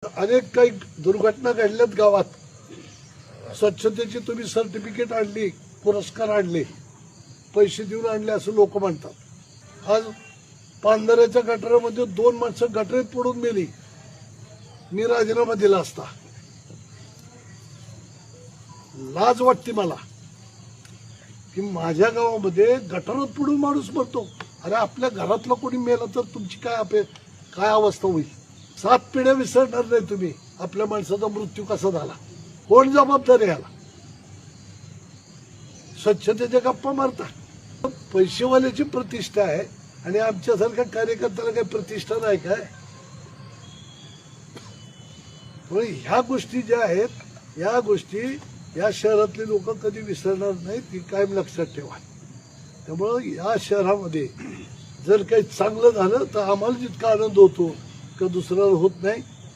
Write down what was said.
अनेक काही दुर्घटना घडल्यात गावात. स्वच्छतेची तुम्ही सर्टिफिकेट आणली, पुरस्कार आणले, पैसे देऊन आणले असं लोक म्हणतात. आज पांढऱ्याच्या गटारामध्ये 2 माणसं गटरेत पडून मेली. मी राजीनामा दिला असता. लाज वाटते मला की माझ्या गावामध्ये गटारात पडून माणूस मरतो. अरे आपल्या घरातला कोणी मेला तर तुमची काय अवस्था होईल. 7 पिढ्या विसरणार नाही तुम्ही आपल्या माणसाचा मृत्यू कसा झाला. कोण जबाबदार याला. स्वच्छतेच्या गप्पा मारता. पैसेवाल्याची प्रतिष्ठा आहे आणि आमच्यासारख्या कार्यकर्त्याला काही प्रतिष्ठा नाही काय. ह्या गोष्टी ज्या आहेत या गोष्टी या शहरातले लोक कधी विसरणार नाहीत, ही कायम लक्षात ठेवा. त्यामुळं या शहरामध्ये जर काही चांगलं झालं तर आम्हाला जितका आनंद होतो का दुसऱ्याला होत नाही.